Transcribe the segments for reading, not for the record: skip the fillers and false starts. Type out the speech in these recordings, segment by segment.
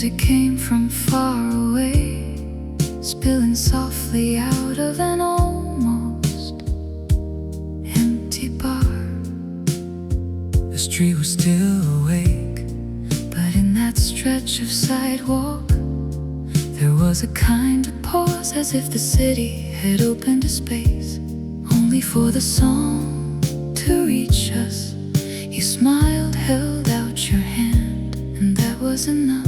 music came from far away, spilling softly out of an almost empty bar. The street was still awake, but in that stretch of sidewalk there was a kind of pause, as if the city had opened a space only for the song to reach us. You smiled, held out your hand, and that was enough.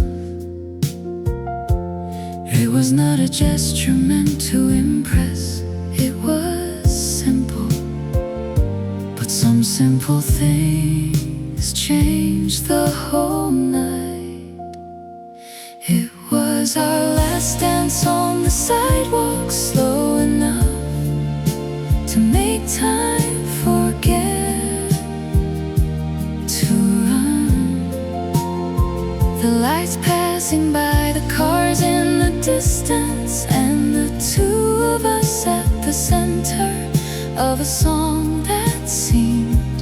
It was not a gesture meant to impress, it was simple. But some simple things changed the whole night. It was our last dance on the sidewalk, slow enough to make time forget to run. The lights passing by, the cars in the distance, and the two of us at the center of a song that seemed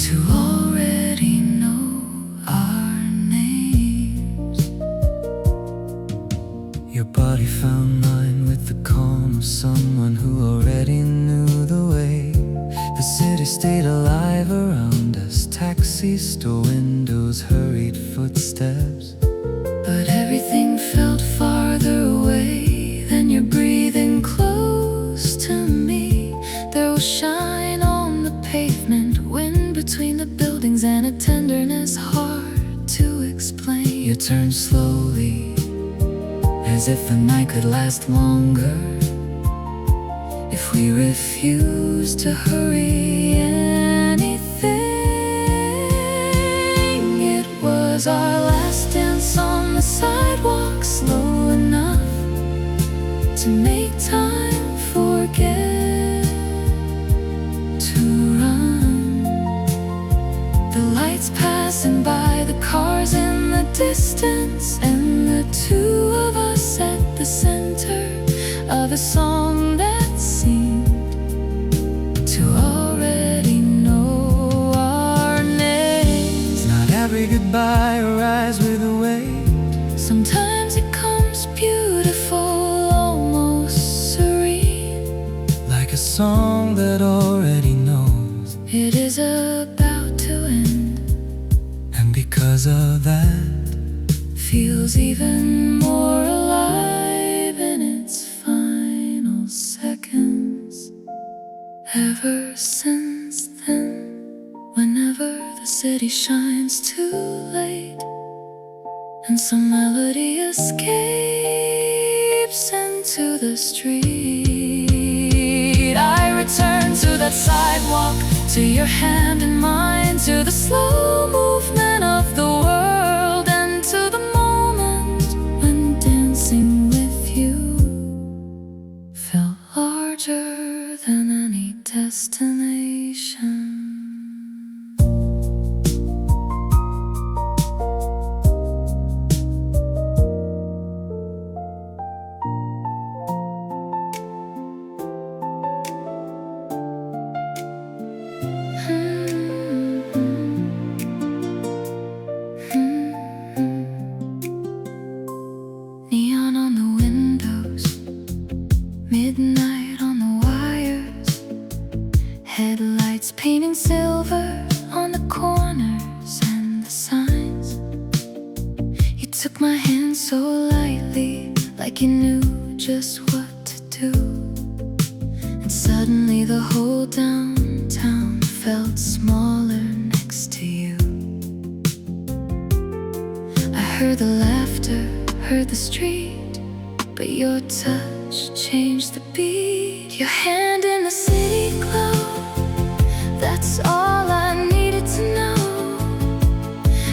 to already know our names. Your body found mine with the calm of someone who already knew the way. The city stayed alive around us, taxis, store windows, hurried footsteps. But everything felt farther away. Then you're breathing close to me. There was shine on the pavement, wind between the buildings, and a tenderness hard to explain. You turned slowly, as if the night could last longer if we refused to hurry anything. It was our last dance on the sidewalk, slow enough to make time forget to run. The lights passing by, the cars in the distance, and the two of us at the center of a song that seemed to already know our names. Not every goodbye arrives with a wait. Sometimes it comes beautiful, almost serene, like a song that already knows it is about to end. And because of that, feels even more alive in its final seconds. Ever since then, whenever the city shines too late and some melody escapes into the street, I return to that sidewalk, to your hand in mine, to the slow movement of the world, and to the moment when dancing with you felt larger than any destination. Neon on the windows, midnight on the wires, headlights painting silver on the corners and the signs. You took my hand so lightly, like you knew just what to do, and suddenly the whole downtown felt smaller next to you. I heard the laughter, heard the street, but your touch changed the beat. Your hand in the city glow, that's all I needed to know.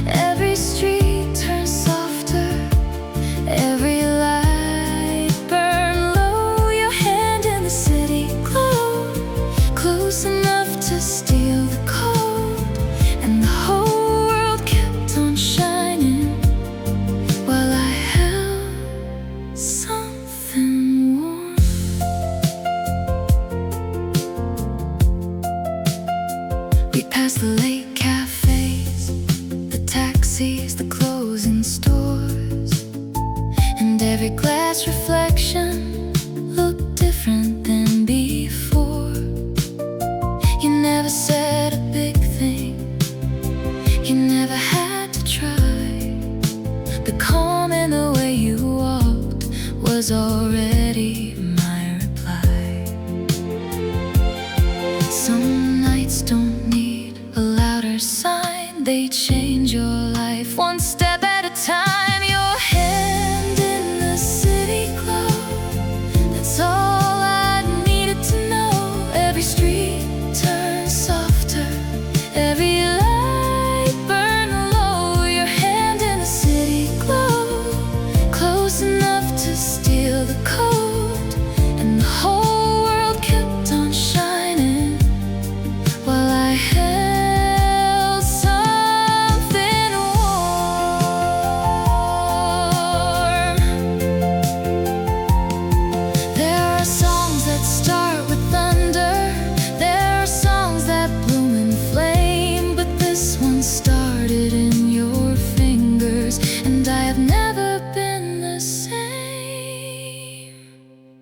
Every street turned softer, every light burned low. Your hand in the city glow, close enough to steal the cold, and the whole world kept on shining while I held something warm. We passed the late cafes, the taxis, the closing stores, was already my reply. Some nights don't need a louder sign, they change your life one step at a time. Your hand in the city glow, that's all I needed to know. Every street turns softer, every light burn low. Your hand in the city glow, close enough to steal the cold, and the whole world kept on shining while I held something warm. There are songs that start with thunder, there are songs that bloom in flame, but this one started in your fingers, and I have never been the same.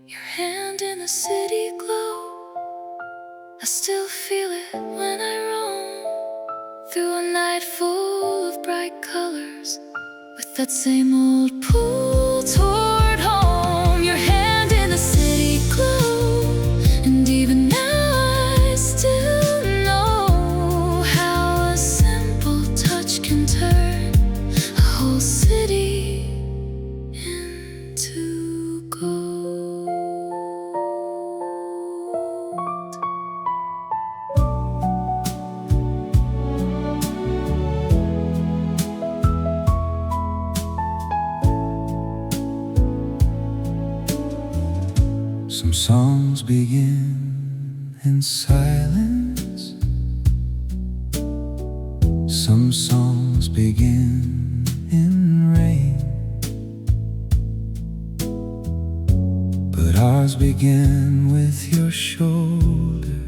Your hand in the city glow, I still feel it when I roam through a night full of bright colors, with that same old pull toward home. Your hand in the city glow, and even now I still know how a simple touch can turn a whole city into gold. Some songs begin in silence, some songs begin in rain, but ours begin with your shoulder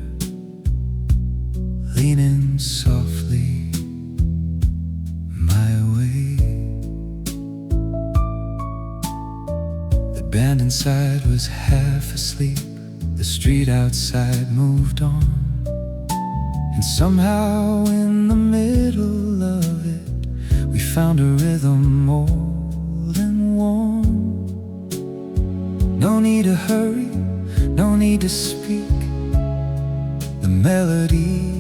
leaning softly my way. The band inside was half asleep, the street outside moved on, and somehow in the middle of it we found a rhythm old and warm. No need to hurry, no need to speak, the melody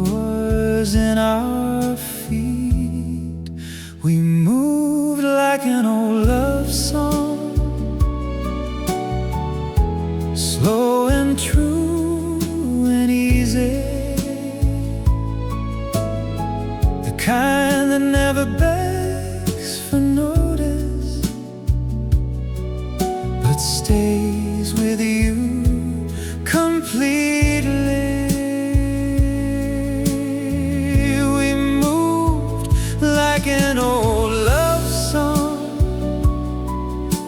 was in our feet. We moved like an old love song, slow and true and easy, the kind that never begs for notice, but stays with you completely. We moved like an old love song,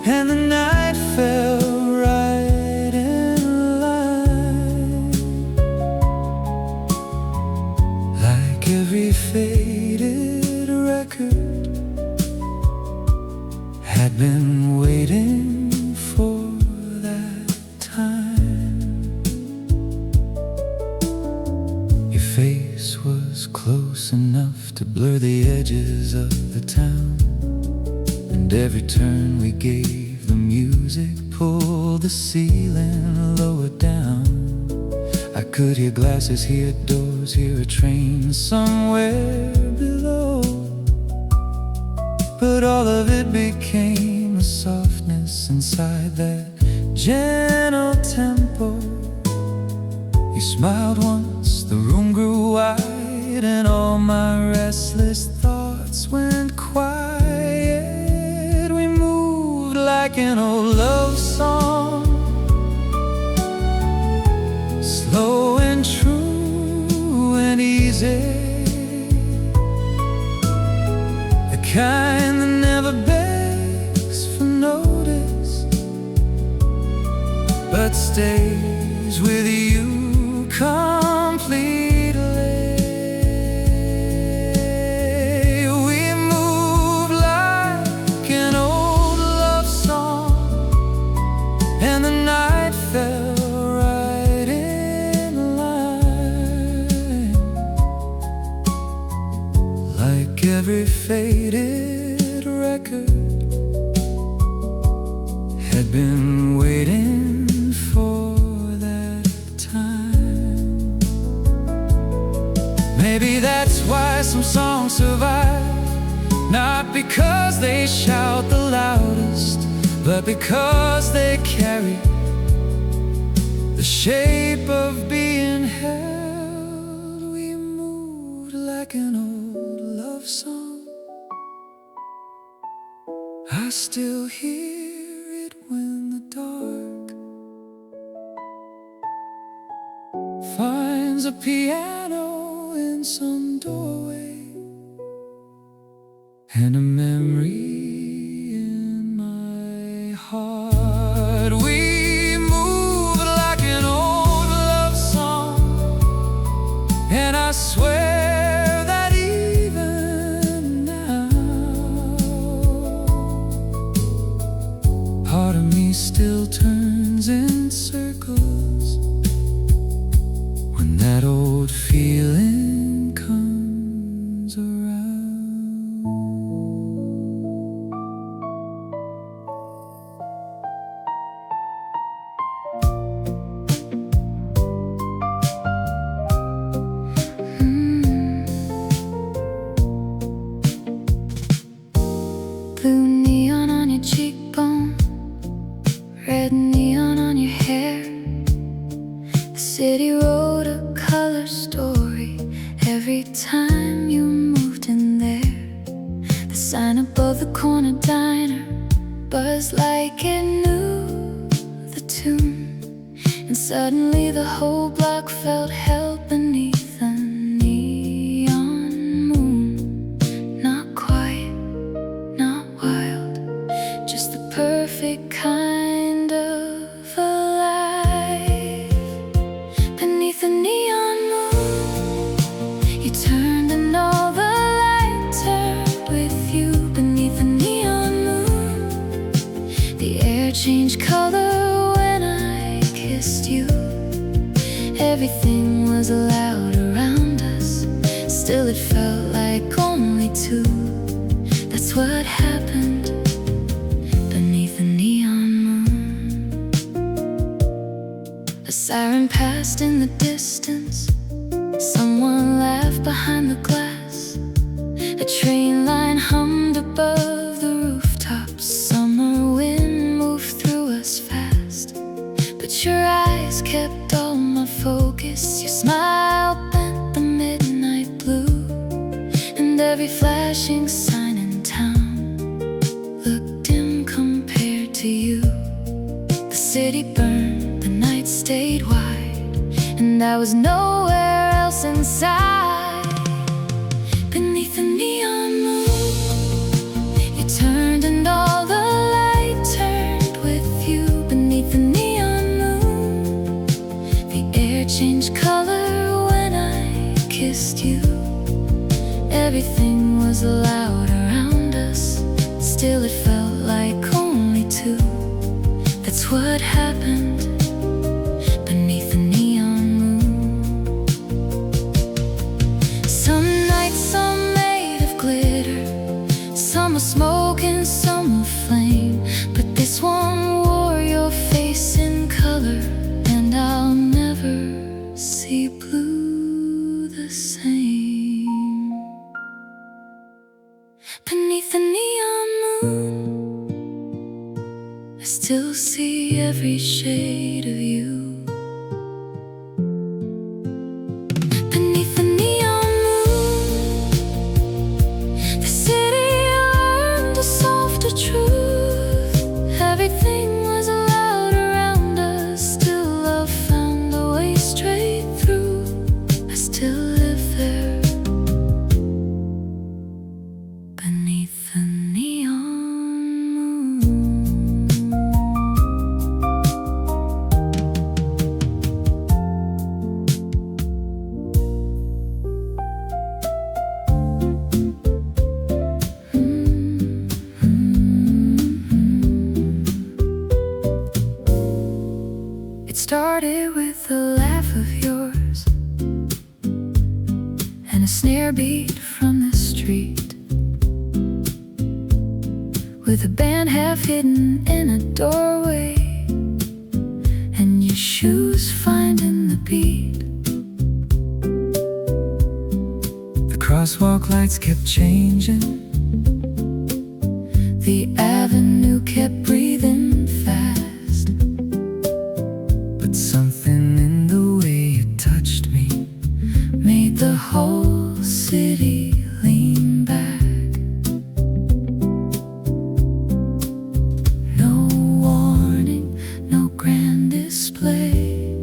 and the night fell right in line, like every faded record had been waiting for that time. Your face was close enough to blur the edges of the town, and every turn we gave, the music pulled the ceiling lower down. I could hear glasses, hear doors, hear a train somewhere below, but all of it became a softness inside that gentle tempo. You smiled once, the room grew wide, and all my restless thoughts went quiet. We moved like an old love song, slow and true and easy, the kind that never begs for notice, but stays with you completely. We move like an old love song, and the night fell right in line, like every faded record had been waiting for that time. Maybe that's why some songs survive, not because they shout the loudest, but because they carry the shape of being held. We moved like an old love song. I still hear it when the dark finds a piano in some doorway, and a memory in my heart. We move like an old love song, and I swear that even now, part of me still turns in circles when that old feeling comes around. Blue neon on your cheekbone, red neon on your hair. The city wrote a color story every time you moved in there. The sign above the corner diner buzzed like it knew the tune, and suddenly the whole block felt held beneath a neon moon. Not quiet, not wild, just the perfect kind of alive. Beneath the neon moon, you turned and all the light turned with you. Beneath the neon moon, the air changed color when I kissed you. Everything was loud around us, still it felt like only two. That's what happened beneath the neon moon. A siren passed in the distance, someone laughed behind the glass. A train line hummed above the rooftops. Summer wind moved through us fast, but your eyes kept all my focus. Your smile bent the midnight blue, and every flashing sign in town looked dim compared to you. The city burned, the night stayed wide, and I was nowhere else inside. Beneath the neon moon, you turned and all the light turned with you. Beneath the neon moon, the air changed color when I kissed you. Everything was loud around us, still it felt like only two. That's what happened beneath the neon moon. Some nights are made of glitter, some are smoke and some are flame, but this one wore your face in color, and I'll never see blue the same. Beneath the neon moon, I still see every shade of you. Beneath the neon moon, the city learned a softer truth. Everything was loud around us, still love found a way straight through. I still live there beneath the neon moon. It started with a laugh of yours and a snare beat from the street, with a band half hidden in a doorway, and your shoes finding the beat. The crosswalk lights kept changing, The avenue kept breathing fast, but something in the way it touched me made the whole city lean back. No warning, no grand display,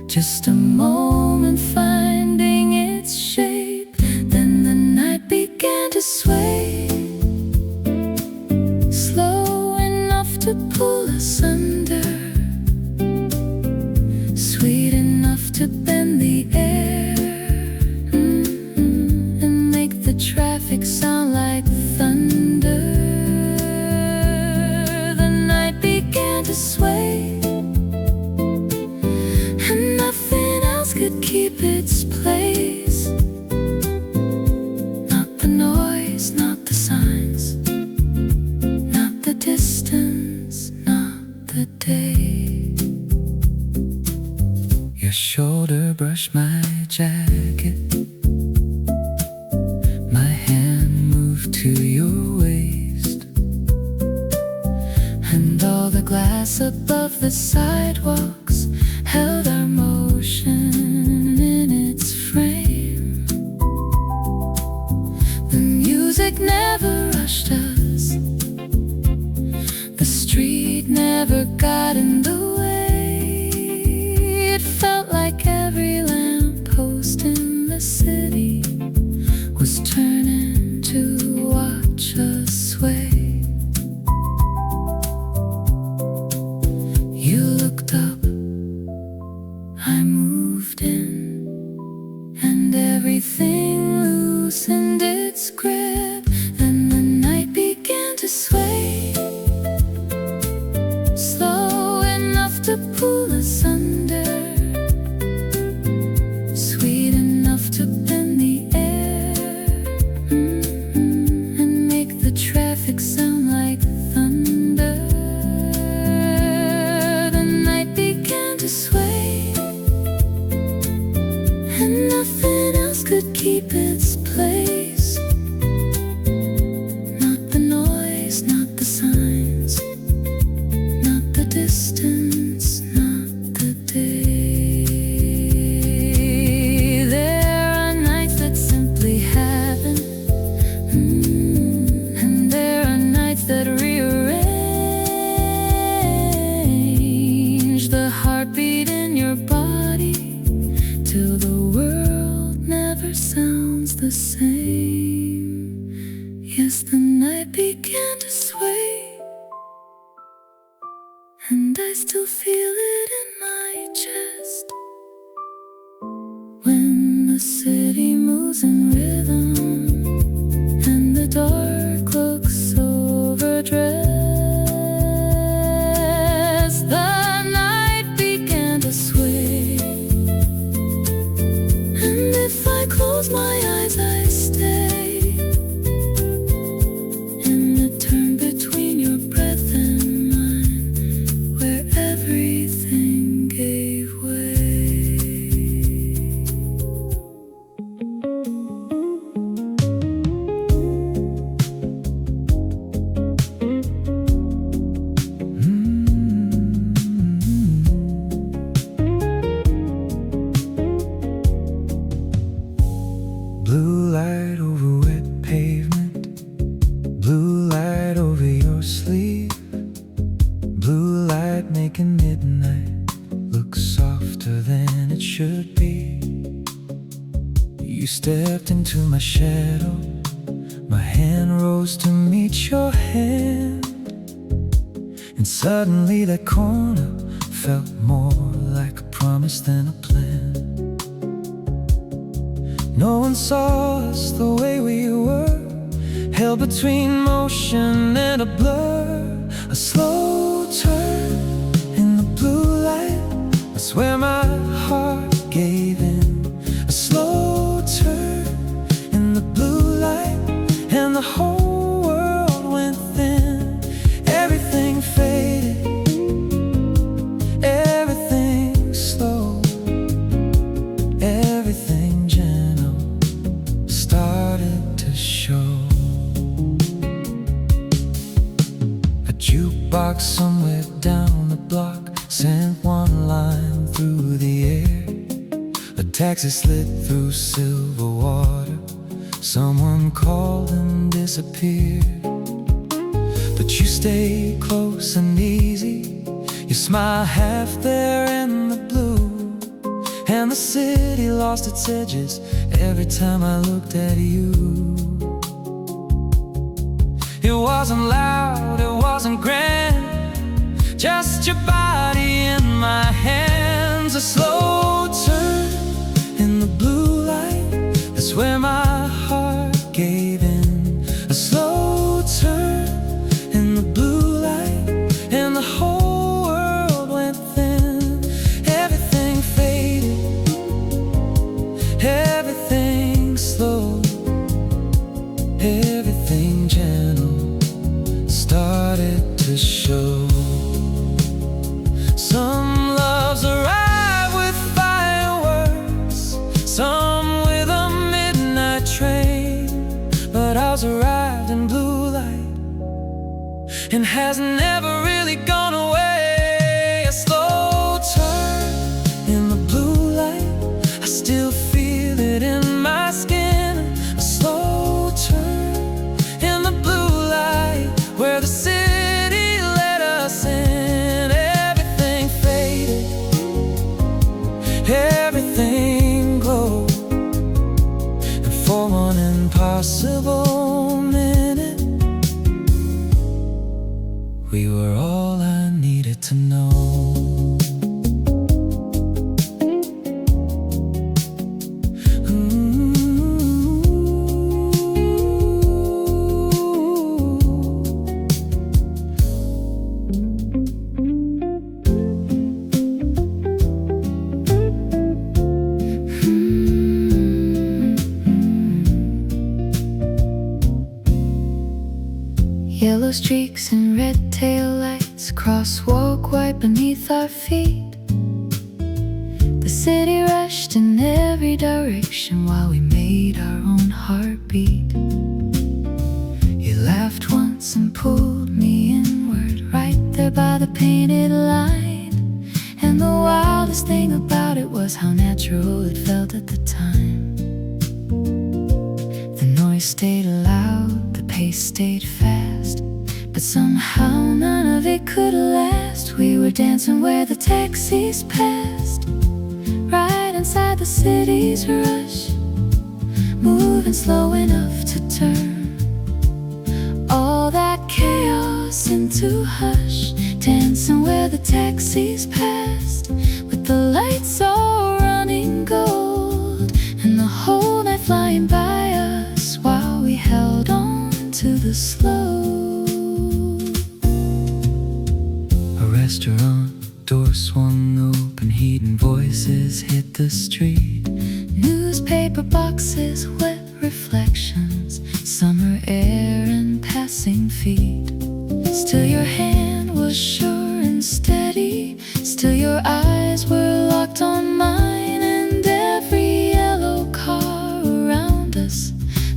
just a moment finding its shape. Then the night began to sway, slow enough to pull us under, sweet enough to bend the air, and make the traffic sound like thunder. The night began to sway, and nothing else could keep its place. Not the noise, not the signs, not the distance, not the day. Your shoulder brushed my jacket, my hand moved to your waist, And all the glass above the sidewalks held our motion in its frame. The music never rushed us, the street never got in the way. It felt like every lamppost in the city was turning to watch us sway. You looked up, I moved in, and everything loosened its grip. Then the night began to sway, slow enough to pull us under, sweet enough to bend the air, and make the traffic sound like thunder. The night began to sway, and nothing else could keep its place. Not the noise, not the signs, not the distance, not the day. There are nights that simply happen, and there are nights that rearrange the heartbeat in your body till the world never sounds the same. Yes, the night began to sway, and I still feel it in my chest. When the city moves in rhythm, and the dark looks overdressed, the night began to sway, and if I close my eyes I stay in the turn between your breath and mine, where everything gave way. Blue light over wet pavement, blue light over your sleeve, blue light making midnight look softer than it should be. You stepped into my shadow, my hand rose to meet your hand, and suddenly that corner felt more like a promise than a plan. No one saw us the way we were, held between motion and a blur. A slow turn in the blue light, I swear my heart gave in. A slow turn in the blue light, and the whole world went thin. sent one line through the air. A taxi slid through silver water. Someone called and disappeared. But you stayed close and easy. Your smile half there in the blue. And the city lost its edges every time I looked at you. It wasn't loud, it wasn't grand, just your body in my hands. A slow turn in the blue light, that's where my heart gave in. A slow turn in the blue light, and the whole world went thin. Everything faded, everything slow, everything gentle started to show. Some loves arrive with fireworks, some with a midnight train, but ours arrived in blue light and has never really gone away. A slow turn in the blue light, I still feel it in my skin. A slow turn in the blue light, where the city let us in. Everything faded, everything glowed, and for one impossible minute, we were all I needed to know. Yellow streaks and red tail lights, crosswalk right beneath our feet. The city rushed in every direction while we made our own heartbeat. You laughed once and pulled me inward, right there by the painted line. And the wildest thing about it was how natural it felt at the time. The noise stayed loud, the pace stayed fast, but somehow none of it could last. We were dancing where the taxis passed, right inside the city's rush, moving slow enough to turn all that chaos into hush. Dancing where the taxis passed, with the lights all running gold, and the whole night flying by us while we held on to the slow. A restaurant door swung open, heat and voices hit the street. Newspaper boxes, wet reflections, summer air and passing feet. Still your hand was sure and steady, still your eyes were locked on mine. And every yellow car around us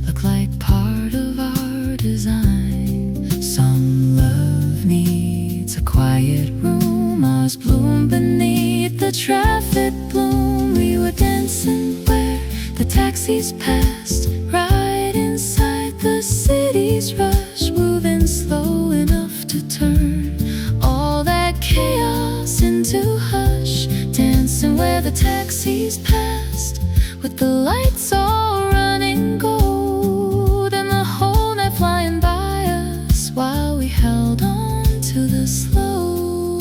looked like part of our design. Some love needs a quiet room, ours bloomed beneath the traffic bloom. We were dancing where the taxis passed, right inside the city's rush, moving slow enough to turn all that chaos into hush. Dancing where the taxis passed, with the lights all running gold, and the whole night flying by us while we held on to the slow.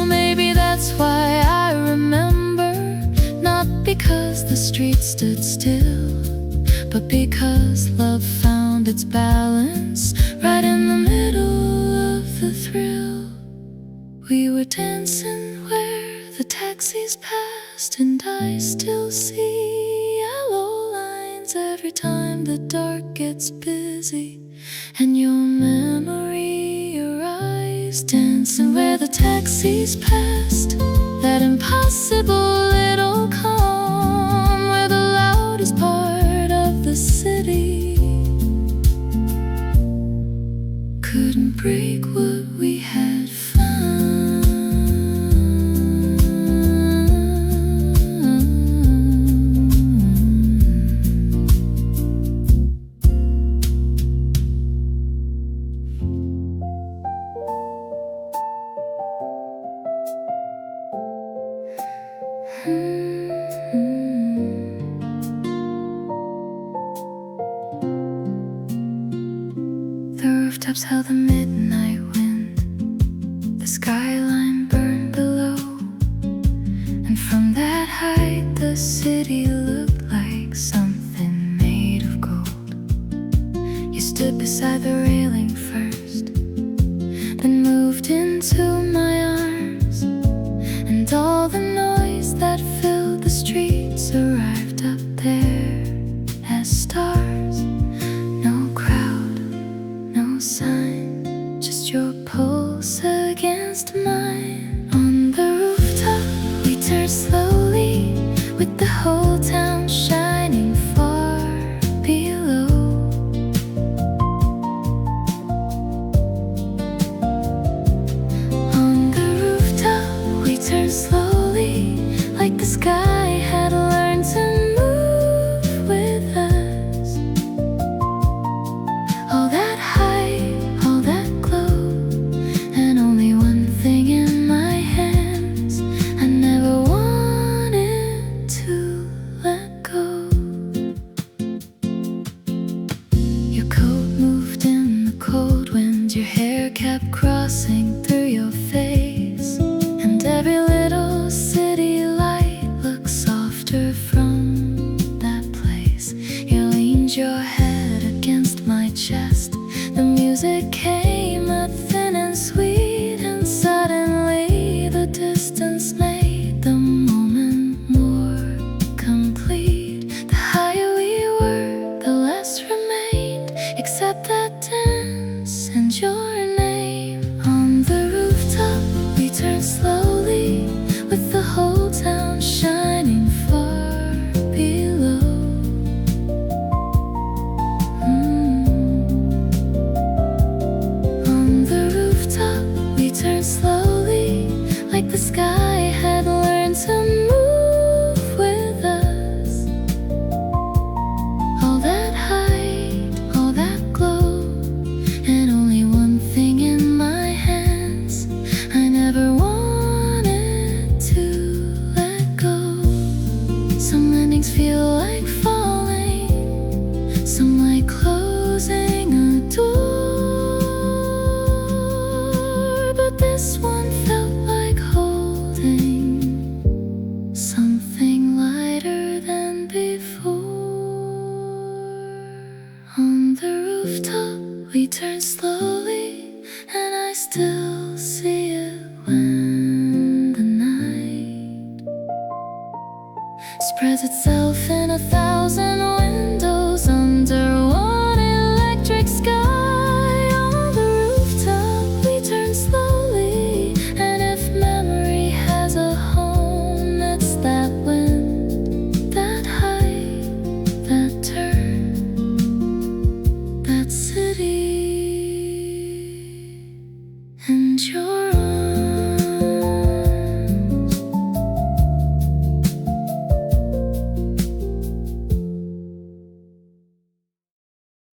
Maybe that's why I remember, not because the street stood still, but because love found its balance right in the middle of the thrill. We were dancing where the taxis passed, and I still see yellow lines every time the dark gets busy and your memory arrives. Dancing where the taxis passed, that impossible little calm, where the loudest part of the city couldn't break what we had found. The rooftops held the midnight wind, the skyline burned below, and from that height the city looked like something made of gold. You stood beside the railing first, then moved into my arms, and all the noise that filled the streets arrived up there as stars. No crowd, no sign, just your pulse against mine. On the rooftop we turned slowly, with the whole town shining far below. On the rooftop we turned slowly, like the sky had learned to move with us. All that hype, all that glow, and only one thing in my hands. I never wanted to let go. Your coat moved in the cold wind, your hair kept crossing through your face, and every little city light looked softer from that place. You leaned your head against my chest, the music came out thin and sweet, and suddenly the distance made the moment more complete. The higher we were, the less remained, except that dance and your name. On the rooftop we turned slowly, with the whole town shining far below. On the rooftop we turned slowly, like the sky had learned to move with us. All that height, all that glow, and only one thing in my hands. I never wanted to let go. Some landings feel like falling, some like closing a door, but this one felt like holding something lighter than before. On the rooftop we turned slowly, and I still see it when the night spreads itself